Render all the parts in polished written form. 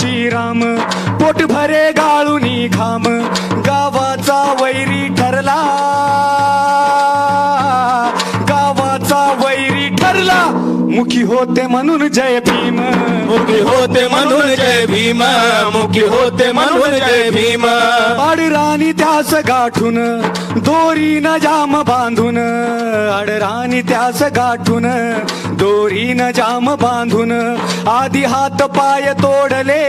Shriram pot भरे गाळूनी घाम गावाचा वैरी ठरला, गावाचा वैरी ठरला, मुखी होते म्हणून जय भीम, मुखी होते म्हणून जय भीम, मुखी होते म्हणून जय भीम. आडराणी त्यास गाठून दोरी न जाम बांधून, आडराणी त्यास गाठून दोरी न जाम बांधून, आधी हात पाय तोडले,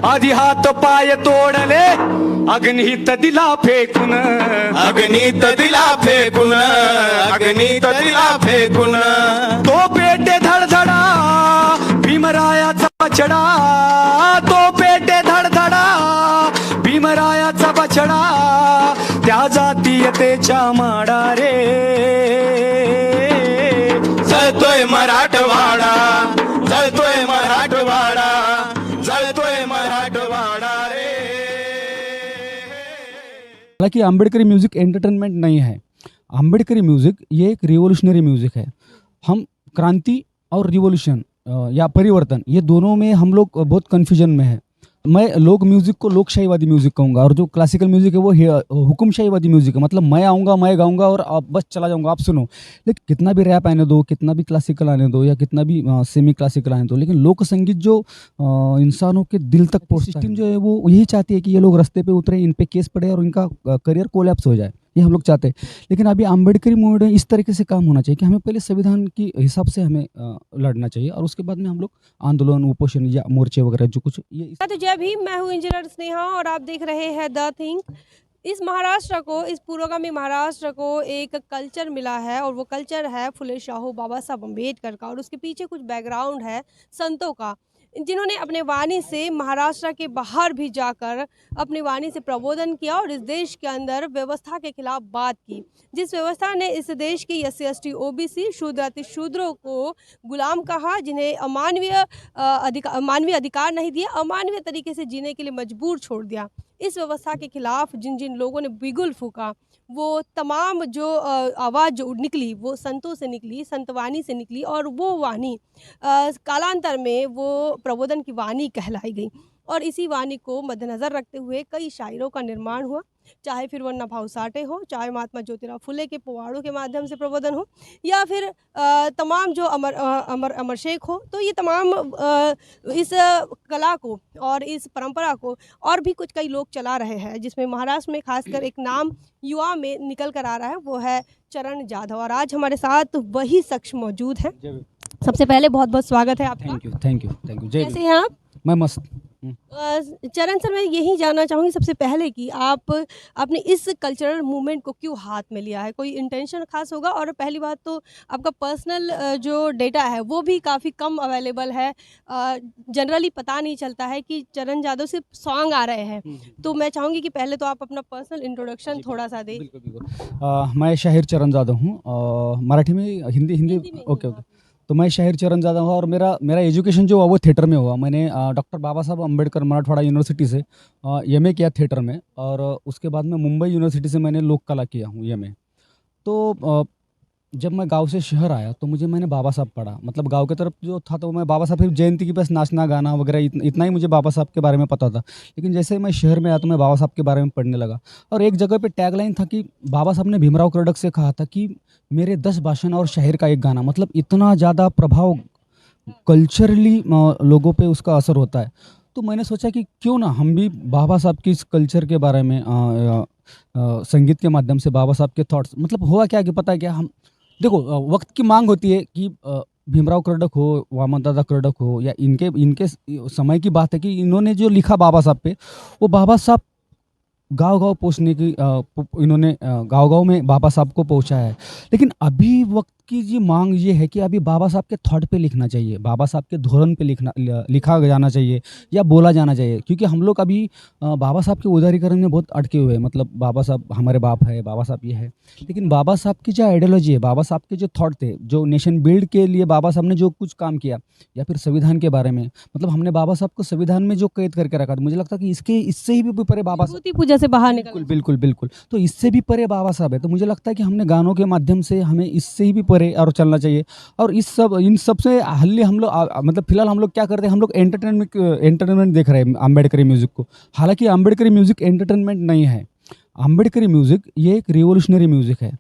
आधी हात पाय तोडले, अग्नीत दिला फेकून, अग्नीत दिला फेकून, अग्नीत दिला फेकून. तो पेटे धडधडा भीमरायाचा बछडा, तो पेटे धडधडा भीमरायाचा बछडा, त्या जातीयतेच्या माडा रे, जळतोय मराठवाडा, जळतोय मराठवाडा, जळतोय मराठवाडा रे. हालांकि आम्बेडकरी म्यूज़िक एंटरटेनमेंट नहीं है. आम्बेडकरी म्यूज़िक ये एक रिवॉल्यूशनरी म्यूज़िक है. हम क्रांति और रिवॉल्यूशन या परिवर्तन, ये दोनों में हम लोग बहुत कन्फ्यूजन में है. मैं लोक म्यूज़िक को लोकशाहीवादी म्यूज़िक कहूँगा, और जो क्लासिकल म्यूज़िक है वो हुकुमशाहीवादी म्यूज़िक है. मतलब मैं आऊँगा, मैं गाऊँगा और आप बस चला जाऊँगा, आप सुनो. लेकिन कितना भी रैप आने दो, कितना भी क्लासिकल आने दो, या कितना भी सेमी क्लासिकल आने दो, लेकिन लोक संगीत जो इंसानों के दिल तक पहुँचता है. सिस्टम जो है वो यही चाहती है कि ये लोग रास्ते पे उतरे, इन पे केस पड़े और इनका करियर कोलैप्स हो जाए, ये हम लोग चाहते हैं. लेकिन अभी आम्बेडकरी मूवमेंट में इस तरीके से काम होना चाहिए कि हमें पहले संविधान के हिसाब से हमें लड़ना चाहिए, और उसके बाद में हम लोग आंदोलन, उपोषण या मोर्चे वगैरह जो कुछ ये. तो जय भीम, मैं हूँ इंजीनियर स्नेहा और आप देख रहे हैं द थिंक. इस महाराष्ट्र को, इस पूर्वगामी महाराष्ट्र को एक कल्चर मिला है, और वो कल्चर है फुले शाहू बाबा साहब अम्बेडकर का, और उसके पीछे कुछ बैकग्राउंड है संतों का, जिन्होंने अपने वाणी से महाराष्ट्र के बाहर भी जाकर अपनी वाणी से प्रबोधन किया और इस देश के अंदर व्यवस्था के खिलाफ बात की, जिस व्यवस्था ने इस देश के SC/ST OBC शूद्र अतिशूद्रों को गुलाम कहा, जिन्हें मानवीय अधिकार नहीं दिए, अमानवीय तरीके से जीने के लिए मजबूर छोड़ दिया. इस व्यवस्था के खिलाफ जिन जिन लोगों ने बिगुल फूका, वो तमाम जो आवाज़ जो निकली वो संतों से निकली, संतवाणी से निकली, और वो वाणी कालांतर में वो प्रबोधन की वाणी कहलाई गई. और इसी वाणी को मद्देनज़र रखते हुए कई शायरों का निर्माण हुआ, चाहे फिर वन्ना भाऊ साठे हो, चाहे महात्मा ज्योतिराव फुले के पोवाड़ों के माध्यम से प्रबोधन हो, या फिर तमाम जो अमर शेख हो. तो ये तमाम इस कला को और इस परंपरा को और भी कुछ कई लोग चला रहे हैं, जिसमें महाराष्ट्र में खासकर एक नाम युवा में निकल कर आ रहा है, वो है चरण जाधव. और आज हमारे साथ वही शख्स मौजूद हैं. सबसे पहले बहुत बहुत स्वागत है आपका. Thank you, thank you, thank you. कैसे हैं आप? मैं मस्त. चरण सर, मैं यही जानना चाहूँगी सबसे पहले कि आपने इस कल्चरल मूवमेंट को क्यों हाथ में लिया है? कोई इंटेंशन खास होगा? और पहली बात तो आपका पर्सनल जो डेटा है वो भी काफ़ी कम अवेलेबल है. जनरली पता नहीं चलता है कि चरण जाधव सिर्फ सॉन्ग आ रहे हैं. तो मैं चाहूँगी कि पहले तो आप अपना पर्सनल इंट्रोडक्शन थोड़ा सा दें. बिल्कुल बिल्कुल. मैं शाहिर चरण जाधव हूँ. मराठी में, हिंदी में ओके ओके. तो मैं शाहिर चरण जाधव हूँ, और मेरा एजुकेशन जो हुआ वो थिएटर में हुआ. मैंने डॉक्टर बाबा साहब अम्बेडकर मराठवाड़ा यूनिवर्सिटी से MA किया थिएटर में, और उसके बाद में मुंबई यूनिवर्सिटी से मैंने लोक कला किया हूँ MA. तो जब मैं गांव से शहर आया तो मैंने बाबा साहब पढ़ा. मतलब गांव की तरफ जो था तो मैं बाबा साहब फिर जयंती के पास नाचना गाना वगैरह इतना ही मुझे बाबा साहब के बारे में पता था. लेकिन जैसे मैं शहर में आया तो मैं बाबा साहब के बारे में पढ़ने लगा, और एक जगह पे टैगलाइन था कि बाबा साहब ने भीमराव कर्डक से कहा था कि मेरे 10 भाषण और शायर का एक गाना. मतलब इतना ज़्यादा प्रभाव कल्चरली लोगों पे उसका असर होता है. तो मैंने सोचा कि क्यों ना हम भी बाबा साहब की इस कल्चर के बारे में संगीत के माध्यम से बाबा साहब के थॉट्स. मतलब हुआ क्या कि पता है क्या, हम देखो वक्त की मांग होती है कि भीमराव कर्डक हो, वामनदादा कर्डक हो, या इनके समय की बात है कि इन्होंने जो लिखा बाबा साहब पे, वो बाबा साहब गांव-गांव पहुँचने की इन्होंने गांव-गांव में बाबा साहब को पहुँचाया है. लेकिन अभी वक्त की जी मांग ये है कि अभी बाबा साहब के थॉट पे लिखना चाहिए, बाबा साहब के धोरण पे लिखा जाना चाहिए या बोला जाना चाहिए. क्योंकि हम लोग अभी बाबा साहब के उदारीकरण में बहुत अटके हुए हैं. मतलब बाबा साहब हमारे बाप है, बाबा साहब ये है. लेकिन बाबा साहब की जो आइडियोलॉजी है, बाबा साहब के जो थॉट थे, जो नेशन बिल्ड के लिए बाबा साहब ने जो कुछ काम किया, या फिर संविधान के बारे में, मतलब हमने बाबा साहब को संविधान में जो कैद करके रखा था, मुझे लगता है कि इससे भी परे बाबा साहब, मूर्ति पूजा से बाहर निकल. बिल्कुल बिल्कुल बिल्कुल. तो इससे भी परे बाबा साहब है. तो मुझे लगता है कि हमने गानों के माध्यम से हमें इससे भी परे और चलना चाहिए। और इन सब से हल्ली हम लोग मतलब फिलहाल हम लोग क्या करते हैं, हम लोग एंटरटेनमेंट देख रहे हैं अम्बेडकरी म्यूज़िक को। हालांकि अम्बेडकरी म्यूज़िक एंटरटेनमेंट नहीं है। अम्बेडकरी म्यूज़िक ये एक रिवॉल्यूशनरी म्यूज़िक है।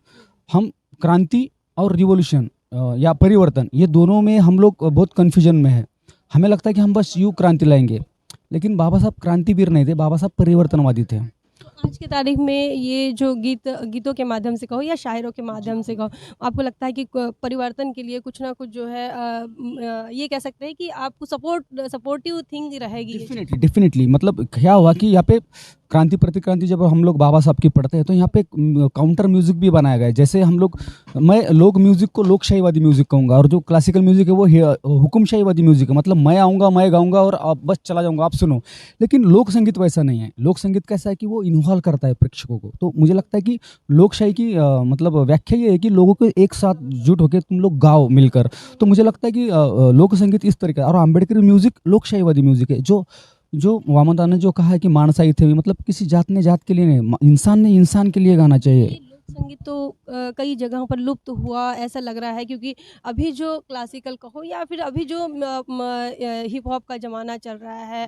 हम क्रांति और रिवॉल्यूशन या परिवर्तन, ये दोनों में हम लोग बहुत कन्फ्यूजन में है। हमें लगता है कि हम बस यूँ क्रांति लाएंगे, लेकिन बाबा साहब क्रांतिवीर नहीं थे, बाबा साहब परिवर्तनवादी थे। तो आज की तारीख में ये जो गीतों के माध्यम से कहो या शायरों के माध्यम से कहो, आपको लगता है कि परिवर्तन के लिए कुछ ना कुछ जो है ये कह सकते हैं कि आपको सपोर्टिव थिंग रहेगी? डेफिनेटली मतलब क्या हुआ कि यहाँ पे क्रांति प्रतिक्रांति जब हम लोग बाबा साहब की पढ़ते हैं तो यहाँ पे काउंटर म्यूजिक भी बनाया गया है। जैसे हम लोग, मैं लोक म्यूजिक को लोकशाहीवादी म्यूजिक कहूँगा, और जो क्लासिकल म्यूजिक है वो हुकुमशाहीवादी म्यूजिक है। मतलब मैं आऊँगा, मैं गाऊँगा और आप बस चला जाऊँगा, आप सुनो। लेकिन लोक संगीत वैसा नहीं है। लोक संगीत कैसा है कि वो इन्वॉल्व करता है प्रेक्षकों को। तो मुझे लगता है कि लोकशाही की मतलब व्याख्या ये है कि लोगों को एक साथ जुट होकर तुम लोग गाओ मिलकर। तो मुझे लगता है कि लोक संगीत इस तरीके का। और अम्बेडकरी म्यूजिक लोकशाहीवादी म्यूजिक है। जो वामनदास ने जो कहा है कि मानसाई थे, मतलब किसी जात ने जात के लिए नहीं, इंसान ने इंसान के लिए गाना चाहिए। लोक संगीत तो कई जगहों पर लुप्त हुआ ऐसा लग रहा है, क्योंकि अभी जो क्लासिकल कहो या फिर अभी जो हिप हॉप का ज़माना चल रहा है,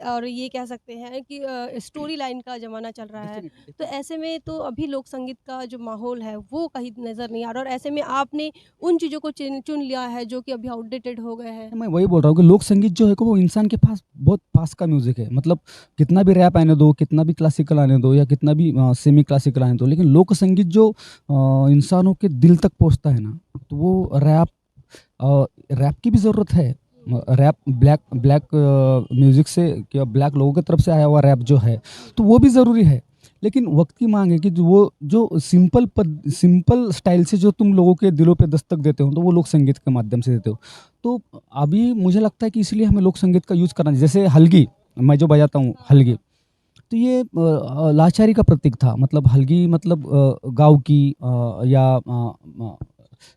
और ये कह सकते हैं कि स्टोरी लाइन का ज़माना चल रहा है, तो ऐसे में तो अभी लोक संगीत का जो माहौल है वो कहीं नज़र नहीं आ रहा। और ऐसे में आपने उन चीज़ों को चुन लिया है जो कि अभी आउटडेटेड हो गए हैं। मैं वही बोल रहा हूँ कि लोक संगीत जो है वो इंसान के पास बहुत पास का म्यूजिक है। मतलब कितना भी रैप आने दो, कितना भी क्लासिकल आने दो, या कितना भी सेमी क्लासिकल आने दो, लेकिन लोक संगीत जो इंसानों के दिल तक पहुंचता है ना, तो वो रैप की भी ज़रूरत है। रैप ब्लैक म्यूज़िक से, क्या ब्लैक लोगों की तरफ से आया हुआ रैप जो है, तो वो भी ज़रूरी है। लेकिन वक्त की मांग है कि जो सिंपल स्टाइल से जो तुम लोगों के दिलों पे दस्तक देते हो, तो वो लोक संगीत के माध्यम से देते हो। तो अभी मुझे लगता है कि इसलिए हमें लोक संगीत का यूज़ करना चाहिए। जैसे हलगी, मैं जो बजाता हूँ हलगी, तो ये लाचारी का प्रतीक था। मतलब हलगी मतलब गाँव की या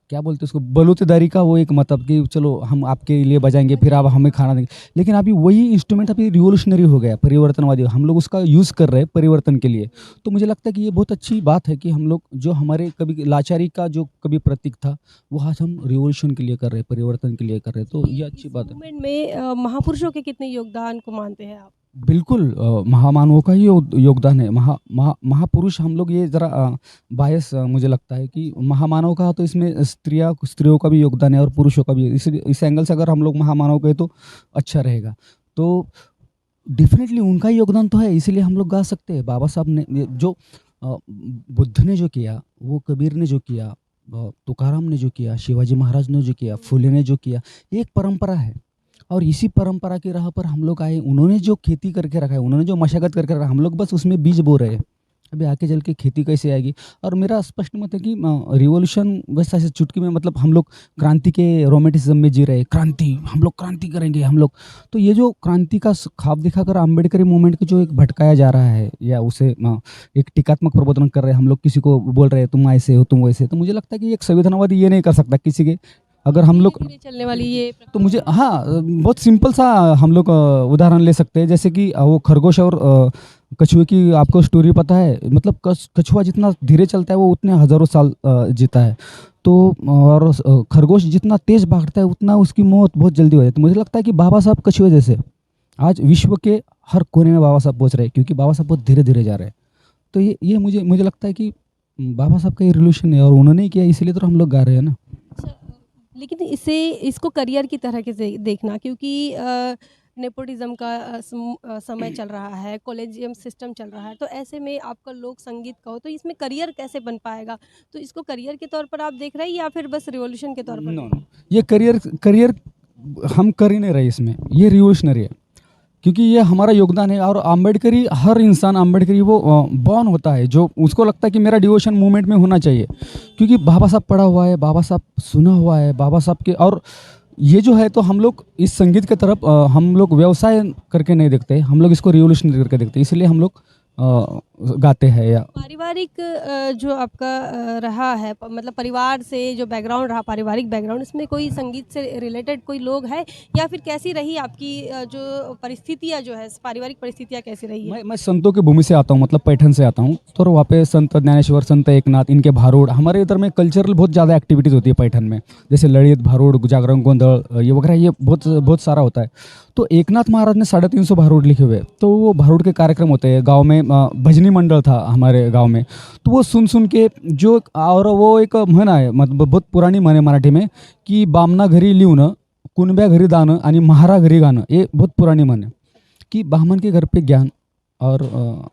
क्या बोलते हैं उसको, बलूतेदारी का वो एक मतलब कि चलो हम आपके लिए बजाएंगे, फिर आप हमें खाना देंगे। लेकिन अभी वही इंस्ट्रूमेंट अभी रिवोल्यूशनरी हो गया, परिवर्तनवादी, हम लोग उसका यूज़ कर रहे हैं परिवर्तन के लिए। तो मुझे लगता है कि ये बहुत अच्छी बात है कि हम लोग जो हमारे कभी लाचारी का जो कभी प्रतीक था, वो आज हम रिवोल्यूशन के लिए कर रहे हैं, परिवर्तन के लिए कर रहे हैं। तो ये अच्छी बात है। मूवमेंट में महापुरुषों के कितने योगदान को मानते हैं आप? बिल्कुल महामानवों का ही योगदान है। महापुरुष, हम लोग ये ज़रा बायस मुझे लगता है कि महामानव का तो इसमें स्त्रियों का भी योगदान है और पुरुषों का भी है। इस एंगल से अगर हम लोग महामानव कहें तो अच्छा रहेगा। तो डेफिनेटली उनका ही योगदान तो है, इसीलिए हम लोग गा सकते हैं। बाबा साहब ने जो बुद्ध ने जो किया, वो कबीर ने जो किया, तुकाराम ने जो किया, शिवाजी महाराज ने जो किया, फुले ने जो किया, ये एक परंपरा है। और इसी परंपरा की राह पर हम लोग आए। उन्होंने जो खेती करके रखा है, उन्होंने जो मशागत करके रखा है, हम लोग बस उसमें बीज बो रहे हैं। अभी आके चल के खेती कैसे आएगी। और मेरा स्पष्ट मत है कि रिवॉल्यूशन वैसा ऐसे चुटकी में, मतलब हम लोग क्रांति के रोमेंटिसिज्म में जी रहे हैं। क्रांति, हम लोग क्रांति करेंगे हम लोग। तो ये जो क्रांति का ख्वाब दिखाकर अम्बेडकरी मूवमेंट को जो एक भटकाया जा रहा है, या उसे एक टीकात्मक प्रबोधन कर रहे हैं, हम लोग किसी को बोल रहे हैं तुम ऐसे हो, तुम वैसे। तो मुझे लगता है कि एक संविधानवादी ये नहीं कर सकता किसी के, अगर हम लोग चलने वाली ये तो मुझे बहुत सिंपल सा हम लोग उदाहरण ले सकते हैं। जैसे कि वो खरगोश और कछुए की आपको स्टोरी पता है। मतलब कछुआ जितना धीरे चलता है वो उतने हज़ारों साल जीता है। तो और खरगोश जितना तेज़ भागता है उतना उसकी मौत बहुत जल्दी हो जाती है। तो मुझे लगता है कि बाबा साहब कछुए जैसे आज विश्व के हर कोने में बाबा साहब पहुँच रहे हैं, क्योंकि बाबा साहब बहुत धीरे धीरे जा रहे हैं। तो ये मुझे लगता है कि बाबा साहब का ये रिवोल्यूशन है और उन्होंने ही किया, इसलिए तो हम लोग गा रहे हैं ना। लेकिन इसको करियर की तरह के देखना, क्योंकि नेपोटिज्म का समय चल रहा है, कॉलेजियम सिस्टम चल रहा है, तो ऐसे में आपका लोक संगीत का हो तो इसमें करियर कैसे बन पाएगा? तो इसको करियर के तौर पर आप देख रहे हैं या फिर बस रिवॉल्यूशन के तौर पर? नो, ये करियर हम कर ही नहीं रहे इसमें, ये रिवोल्यूशनरी है, क्योंकि ये हमारा योगदान है। और अम्बेडकरी, हर इंसान अम्बेडकरी वो बॉर्न होता है जो उसको लगता है कि मेरा डिवोशन मूवमेंट में होना चाहिए, क्योंकि बाबा साहब पढ़ा हुआ है, बाबा साहब सुना हुआ है, बाबा साहब के। और ये जो है, तो हम लोग इस संगीत की तरफ हम लोग व्यवसाय करके नहीं देखते, हम लोग इसको रिवोल्यूशनरी करके देखते हैं। इसलिए हम लोग गाते हैं या पारिवारिक जो आपका रहा है मतलब परिवार से जो बैकग्राउंड रहा पारिवारिक बैकग्राउंड इसमें कोई संगीत से रिलेटेड कोई लोग है या फिर कैसी रही आपकी जो परिस्थितियाँ जो है पारिवारिक परिस्थितियाँ कैसी रही है? मैं संतों की भूमि से आता हूँ, मतलब पैठण से आता हूँ। तो वहाँ पे संत ज्ञानेश्वर, संत एकनाथ, इनके भारूड, हमारे इधर में कल्चरल बहुत ज़्यादा एक्टिविटीज़ होती है पैठण में, जैसे ललित, भारूड, जागरण, गोंधळ ये वगैरह, ये बहुत सारा होता है। तो एकनाथ महाराज ने 350 भारूड लिखे हुए, तो वो भारूड के कार्यक्रम होते हैं गांव में। भजनी मंडल था हमारे गांव में, तो वो सुन के जो, और वो एक म्हण आहे, मतलब बहुत पुरानी म्हण आहे मराठी में, कि बामना घरी लिहून, कुणब्या घरी दानं आणि महारा घरी गाणं, ये बहुत पुरानी म्हण है कि ब्राह्मण के घर पे ज्ञान और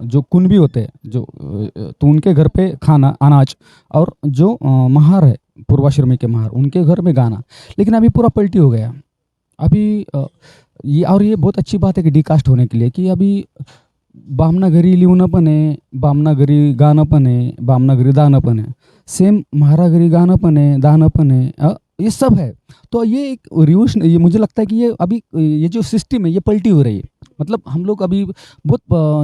जो कुणबी होते हैं जो तो उनके घर पे खाना अनाज, और जो महार है पूर्वाश्रमी के महार, उनके घर में गाना। लेकिन अभी पूरा पलटी हो गया अभी ये, और ये बहुत अच्छी बात है कि डिकास्ट होने के लिए, कि अभी बामना घरी लिहून पण आहे, बामना घरी गाणं पण आहे, बामना घरी दानं पण आहे, सेम महारा घरी गाणं पण आहे, दानं पण आहे, ये सब है। तो ये एक रिवोल्यूशन, ये मुझे लगता है कि ये अभी ये जो सिस्टम है ये पलटी हो रही है। मतलब हम लोग अभी बहुत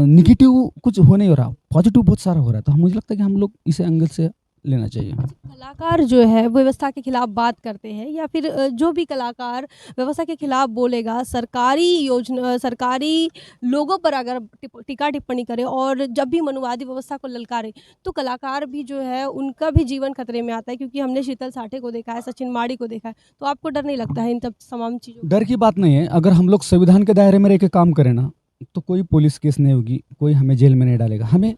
निगेटिव कुछ हो नहीं हो रहा, पॉजिटिव बहुत सारा हो रहा है। तो मुझे लगता है कि हम लोग इसे एंगल से लेना चाहिए। कलाकार जो है व्यवस्था के खिलाफ बात करते हैं या फिर जो भी कलाकार व्यवस्था के खिलाफ बोलेगा सरकारी योजना सरकारी लोगों पर अगर टीका टिप्पणी करे और जब भी मनुवादी व्यवस्था को ललकारे तो कलाकार भी जो है उनका भी जीवन खतरे में आता है, क्योंकि हमने शीतल साठे को देखा है, सचिन माड़ी को देखा है। तो आपको डर नहीं लगता है इन तमाम चीज़ों? डर की बात नहीं है, अगर हम लोग संविधान के दायरे में रह के काम करें ना, तो कोई पुलिस केस नहीं होगी, कोई हमें जेल में नहीं डालेगा। हमें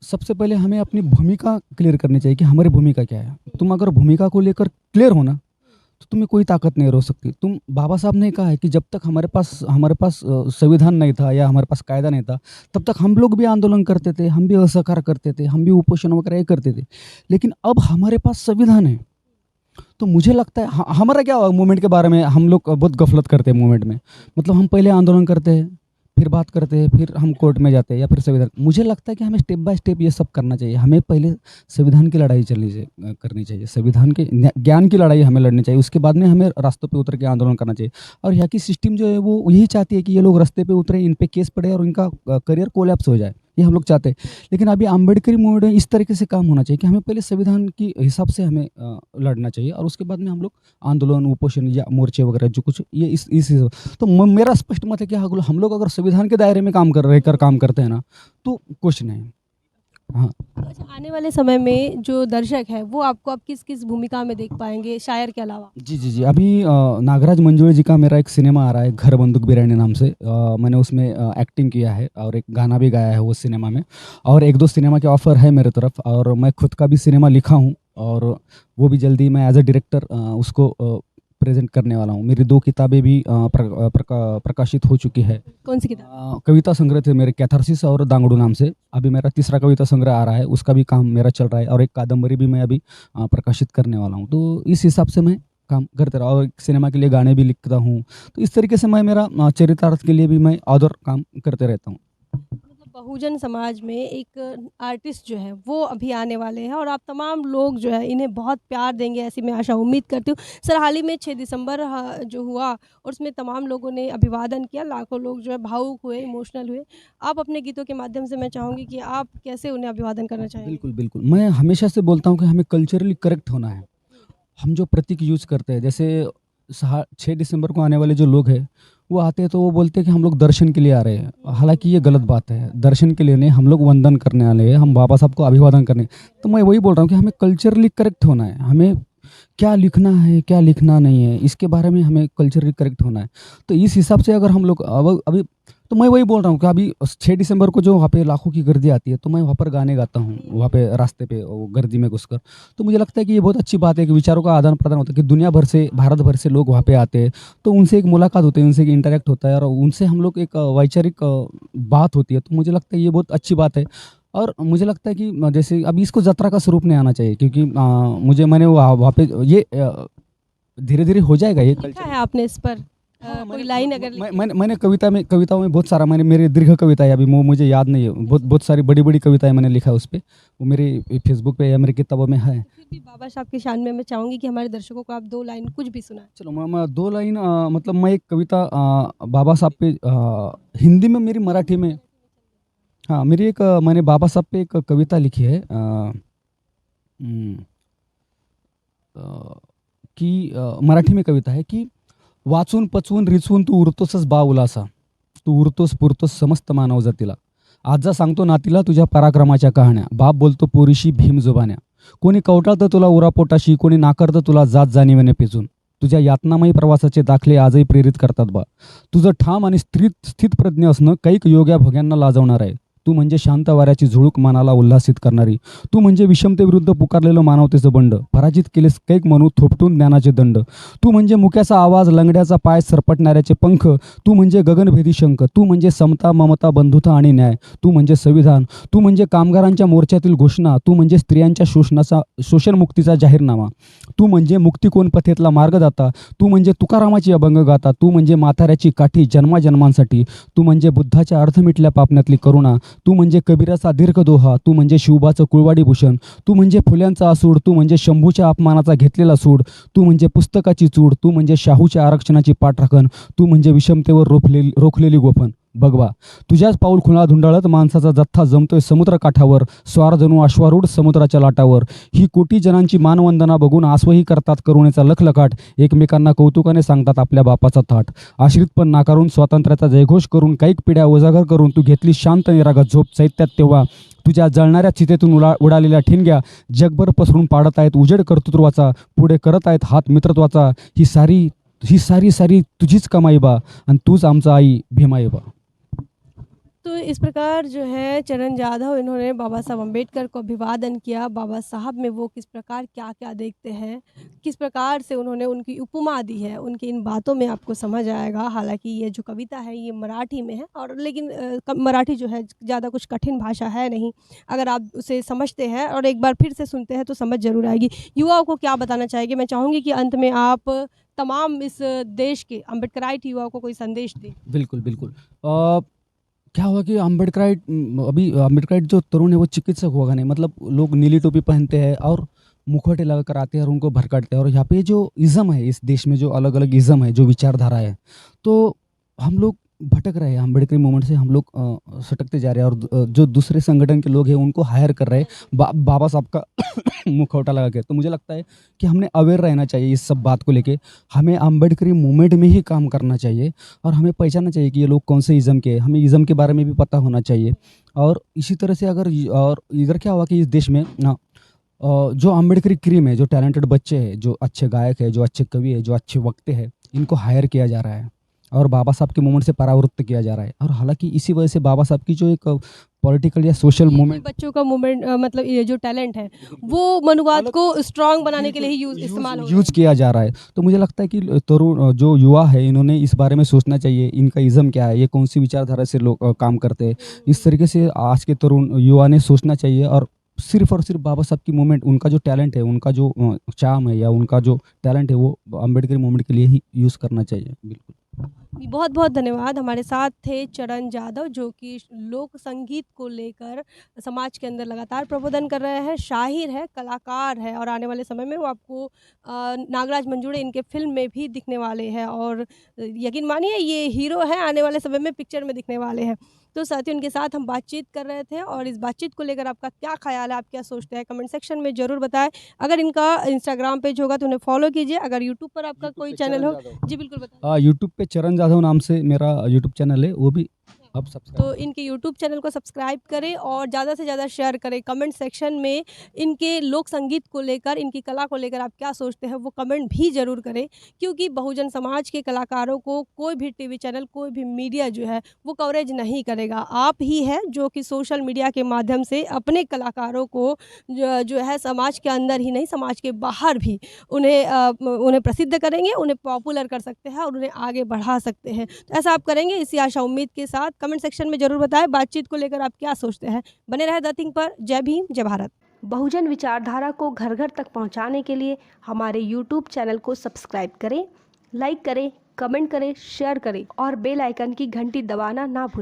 सबसे पहले हमें अपनी भूमिका क्लियर करनी चाहिए कि हमारी भूमिका क्या है। तुम अगर भूमिका को लेकर क्लियर हो ना, तो तुम्हें कोई ताकत नहीं रोक सकती। तुम, बाबा साहब ने कहा है कि जब तक हमारे पास संविधान नहीं था या हमारे पास कायदा नहीं था, तब तक हम लोग भी आंदोलन करते थे, हम भी असहकार करते थे, हम भी उपोषण वगैरह करते थे। लेकिन अब हमारे पास संविधान है, तो मुझे लगता है हमारा क्या मूवमेंट के बारे में हम लोग बहुत गफलत करते हैं मूवमेंट में। मतलब हम पहले आंदोलन करते हैं, फिर बात करते हैं, फिर हम कोर्ट में जाते हैं या फिर संविधान। मुझे लगता है कि हमें स्टेप बाय स्टेप ये सब करना चाहिए। हमें पहले संविधान की लड़ाई करनी चाहिए, संविधान के ज्ञान की लड़ाई हमें लड़नी चाहिए। उसके बाद में हमें रास्तों पे उतर के आंदोलन करना चाहिए। और यहाँ की सिस्टम जो है वो यही चाहती है कि ये लोग रास्ते पे उतरे, इन पे केस पड़े और इनका करियर कोलैप्स हो जाए, ये हम लोग चाहते हैं। लेकिन अभी अम्बेडकरी मूवमेंट में इस तरीके से काम होना चाहिए कि हमें पहले संविधान के हिसाब से हमें लड़ना चाहिए, और उसके बाद में हम लोग आंदोलन, उपोषण या मोर्चे वगैरह जो कुछ ये इस तो मेरा स्पष्ट मत है कि हम लोग अगर संविधान के दायरे में काम करते हैं ना, तो कुछ नहीं। हाँ, अच्छा, आने वाले समय में जो दर्शक है वो आपको आप किस किस भूमिका में देख पाएंगे शायर के अलावा? जी। अभी नागराज मंजुळे जी का मेरा एक सिनेमा आ रहा है, घर बंदूक बिरयानी नाम से। मैंने उसमें एक्टिंग किया है और एक गाना भी गाया है वो सिनेमा में, और 1-2 सिनेमा के ऑफ़र है मेरे तरफ, और मैं खुद का भी सिनेमा लिखा हूँ, और वो भी जल्दी मैं एज अ डायरेक्टर उसको प्रेजेंट करने वाला हूँ। मेरी 2 किताबें भी प्रकाशित हो चुकी है। कौन सी किताब? कविता संग्रह थे मेरे, कैथारसिस और दांगड़ू नाम से। अभी मेरा 3रा कविता संग्रह आ रहा है, उसका भी काम मेरा चल रहा है, और एक कादम्बरी भी मैं अभी प्रकाशित करने वाला हूँ। तो इस हिसाब से मैं काम करते रहा, और सिनेमा के लिए गाने भी लिखता हूँ। तो इस तरीके से मैं मेरा चरितार्थ के लिए भी मैं और काम करते रहता हूँ। बहुजन समाज में एक आर्टिस्ट जो है वो अभी आने वाले हैं और आप तमाम लोग जो है इन्हें बहुत प्यार देंगे ऐसी मैं आशा उम्मीद करती हूँ। सर, हाल ही में 6 दिसंबर जो हुआ और उसमें तमाम लोगों ने अभिवादन किया, लाखों लोग जो है भावुक हुए, इमोशनल हुए। आप अपने गीतों के माध्यम से मैं चाहूँगी कि आप कैसे उन्हें अभिवादन करना चाहेंगे? बिल्कुल। मैं हमेशा से बोलता हूँ कि हमें कल्चरली करेक्ट होना है। हम जो प्रतीक यूज़ करते हैं, जैसे 6 दिसंबर को आने वाले जो लोग हैं, वो आते हैं तो वो बोलते हैं कि हम लोग दर्शन के लिए आ रहे हैं। हालांकि ये गलत बात है, दर्शन के लिए नहीं, हम लोग वंदन करने वाले हैं, हम बाबा साहब को अभिवादन करने। तो मैं वही बोल रहा हूँ कि हमें कल्चरली करेक्ट होना है। हमें क्या लिखना है, क्या लिखना नहीं है, इसके बारे में हमें कल्चरली करेक्ट होना है। तो इस हिसाब से अगर हम लोग अभी तो मैं वही बोल रहा हूँ कि अभी 6 दिसंबर को जो वहाँ पे लाखों की गर्दी आती है, तो मैं वहाँ पर गाने गाता हूँ, वहाँ पे रास्ते पे गर्दी में घुसकर। तो मुझे लगता है कि ये बहुत अच्छी बात है कि विचारों का आदान प्रदान होता है, कि दुनिया भर से, भारत भर से लोग वहाँ पे आते हैं, तो उनसे एक मुलाकात होती है, उनसे एक इंटरेक्ट होता है, और उनसे हम लोग एक वैचारिक बात होती है। तो मुझे लगता है ये बहुत अच्छी बात है। और मुझे लगता है कि जैसे अभी इसको यात्रा का स्वरूप नहीं आना चाहिए, क्योंकि मैंने वहाँ पे ये धीरे-धीरे हो जाएगा ये लिखा है आपने इस पर कोई लाइन अगर मैंने कविताओं में बहुत सारा, मेरे दीर्घ कविताएं अभी मुझे याद नहीं है, बहुत सारी बड़ी कविताएं मैंने लिखा है उस पर, वो मेरे फेसबुक पे या मेरी किताबों में है। फिर भी बाबा साहब की शान में मैं चाहूँगी कि हमारे दर्शकों को आप 2 लाइन कुछ भी सुनाएं। चलो मैं 2 लाइन, मतलब मैं एक कविता बाबा साहब पे हिंदी में, मेरी मराठी में, हाँ, मेरी एक मैंने बाबा साहब पे एक कविता लिखी है उम, अ, मराठी में कविता है की वाचून पचवून रिचवून तू उरतोसच बाउलासा. तू उरतोस पुरतोस समस्त मानव जातीला. आजा सांगतो नातीला तुझ्या पराक्रमाच्या कहाण्या. बाप बोलतो पोरीशी भीम जुबान्या. कोणी कवटाळतं तुला उरापोटाशी, कोणी नाकारतं तुला जात जाणीवेने पेचून. तुझ्या यातनामयी प्रवासाचे दाखले आजही प्रेरित करतात बा. तुझं ठाम आणि स्थितप्रज्ञ असणं कैक योग्या भोग्यांना लाजवणार आहे. तू म्हणजे शांत वाऱ्याची झुळूक मनाला उल्हासित करणारी. तू म्हणजे विषमतेविरुद्ध पुकारलेलं मानवतेचं बंड. पराजित केलेस कैक म्हणू थोपटून ज्ञानाचे दंड. तू म्हणजे मुक्याचा आवाज, लंगड्याचा पाय, सरपटणाऱ्याचे पंख. तू म्हणजे गगनभेदी शंख. तू म्हणजे समता, ममता, बंधुता आणि न्याय. तू म्हणजे संविधान. तू म्हणजे कामगारांच्या मोर्चातील घोषणा. तू म्हणजे स्त्रियांच्या शोषणमुक्तीचा जाहीरनामा. तू म्हणजे मुक्तिकोणपथेतला मार्गदाता. तू म्हणजे तुकारामाची अभंग गाथा. तू म्हणजे म्हाताऱ्याची काठी जन्माजन्मांसाठी. तू म्हणजे बुद्धाच्या अर्थमिटल्या पापण्यातली करुणा. तू म्हणजे कबीराचा दीर्घ दोहा. तू म्हणजे शिवबाचं कुळवाडी भूषण. तू म्हणजे फुल्यांचा आसूड. तू म्हणजे शंभूच्या अपमानाचा घेतलेला सूड. तू म्हणजे पुस्तकाची चूड. तू म्हणजे शाहूच्या आरक्षणाची पाठराखण. तू म्हणजे विषमतेवर रोखलेली गोफण. बघवा तुझ्याच पाऊल खुणा धुंडाळत माणसाचा जथ्था जमतोय समुद्र काठावर. स्वार जणू अश्वारूढ समुद्राच्या लाटावर. ही कोटी जणांची मानवंदना बघून आसवही करतात करुणेचा लखलखाट. एकमेकांना कौतुकाने सांगतात आपल्या बापाचा थाट. आश्रितपण नाकारून स्वातंत्र्याचा जयघोष करून कैक पिढ्या उजागर करून तू घेतली शांत निरागत झोप चैत्यात तेव्हा. तुझ्या जळणाऱ्या चितेतून उडालेल्या ठिणग्या जगभर पसरून पाडत आहेत उजेड कर्तृत्वाचा. पुढे करत आहेत हात मित्रत्वाचा. ही सारी तुझीच कमाई बा आणि तूच आमचा आई भीमाई बा. तो इस प्रकार जो है चरण जाधव इन्होंने बाबा साहब अम्बेडकर को अभिवादन किया। बाबा साहब में वो किस प्रकार क्या-क्या देखते हैं, किस प्रकार से उन्होंने उनकी उपमा दी है, उनकी इन बातों में आपको समझ आएगा। हालाँकि ये जो कविता है ये मराठी में है और लेकिन मराठी जो है ज़्यादा कुछ कठिन भाषा है नहीं। अगर आप उसे समझते हैं और एक बार फिर से सुनते हैं तो समझ ज़रूर आएगी। युवाओं को क्या बताना चाहेंगे? मैं चाहूँगी कि अंत में आप तमाम इस देश के अम्बेडकराइट युवाओं को कोई संदेश दें। बिल्कुल। क्या हुआ कि अम्बेडकराइट जो तरुण है वो चिकित्सक होगा नहीं, मतलब लोग नीली टोपी पहनते हैं और मुखौटे लगा कर आते हैं और उनको भड़काते हैं। और यहाँ पे जो इज़्म है इस देश में, जो अलग अलग इज़्म है, जो विचारधारा है, तो हम लोग भटक रहे हैं। अम्बेडकरी मूवमेंट से हम लोग सटकते जा रहे हैं और जो दूसरे संगठन के लोग हैं उनको हायर कर रहे हैं बाबा साहब का मुखौटा लगा के। तो मुझे लगता है कि हमने अवेयर रहना चाहिए इस सब बात को लेके। हमें अम्बेडकरी मूवमेंट में ही काम करना चाहिए और हमें पहचानना चाहिए कि ये लोग कौन से इज़्म के हैं। हमें इज़्म के बारे में भी पता होना चाहिए। और इसी तरह से और इधर क्या हुआ कि इस देश में जो अम्बेडकरी क्रीम है, जो टैलेंटेड बच्चे हैं, जो अच्छे गायक है, जो अच्छे कवि है, जो अच्छे वक्ते हैं, इनको हायर किया जा रहा है और बाबा साहब के मूवमेंट से परावृत्त किया जा रहा है। और हालांकि इसी वजह से बाबा साहब की जो एक पॉलिटिकल या सोशल मूवमेंट, बच्चों का मूवमेंट मतलब ये जो टैलेंट है वो मनुवाद को स्ट्रांग बनाने के लिए ही यूज किया जा रहा है। तो मुझे लगता है कि तरुण जो युवा है इन्होंने इस बारे में सोचना चाहिए, इनका इज़्म क्या है, ये कौन सी विचारधारा से लोग काम करते हैं। इस तरीके से आज के तरुण युवा ने सोचना चाहिए और सिर्फ बाबा साहब की मूवमेंट, उनका जो टैलेंट है, उनका जो चार्म है या उनका जो टैलेंट है वो अम्बेडकरी मूवमेंट के लिए ही यूज़ करना चाहिए। बिल्कुल। बहुत बहुत धन्यवाद। हमारे साथ थे चरण जाधव जो कि लोक संगीत को लेकर समाज के अंदर लगातार प्रबोधन कर रहे हैं, शाहिर है, कलाकार है और आने वाले समय में वो आपको नागराज मंजूड़े इनके फिल्म में भी दिखने वाले हैं और यकीन मानिए ये हीरो हैं, आने वाले समय में पिक्चर में दिखने वाले हैं। तो साथ ही उनके साथ हम बातचीत कर रहे थे और इस बातचीत को लेकर आपका क्या ख़्याल है, आप क्या सोचते हैं, कमेंट सेक्शन में ज़रूर बताएं। अगर इनका इंस्टाग्राम पेज होगा तो उन्हें फॉलो कीजिए। अगर यूट्यूब पर आपका कोई चैनल हो, जी बिल्कुल बताएं। यूट्यूब पे चरण जाधव नाम से मेरा यूट्यूब चैनल है, वो भी आप सब्सक्राइब। तो इनके यूट्यूब चैनल को सब्सक्राइब करें और ज़्यादा से ज़्यादा शेयर करें। कमेंट सेक्शन में इनके लोक संगीत को लेकर, इनकी कला को लेकर आप क्या सोचते हैं वो कमेंट भी ज़रूर करें, क्योंकि बहुजन समाज के कलाकारों को कोई भी टीवी चैनल, कोई भी मीडिया जो है वो कवरेज नहीं करेगा। आप ही है जो कि सोशल मीडिया के माध्यम से अपने कलाकारों को जो है समाज के अंदर ही नहीं, समाज के बाहर भी उन्हें प्रसिद्ध करेंगे, उन्हें पॉपुलर कर सकते हैं और उन्हें आगे बढ़ा सकते हैं। तो ऐसा आप करेंगे, इसी आशा उम्मीद के साथ कमेंट सेक्शन में ज़रूर बताएं बातचीत को लेकर आप क्या सोचते हैं। बने रहे द थिंक पर। जय भीम, जय भारत। बहुजन विचारधारा को घर घर तक पहुंचाने के लिए हमारे YouTube चैनल को सब्सक्राइब करें, लाइक करें, कमेंट करें, शेयर करें और बेल आइकन की घंटी दबाना ना भूलें।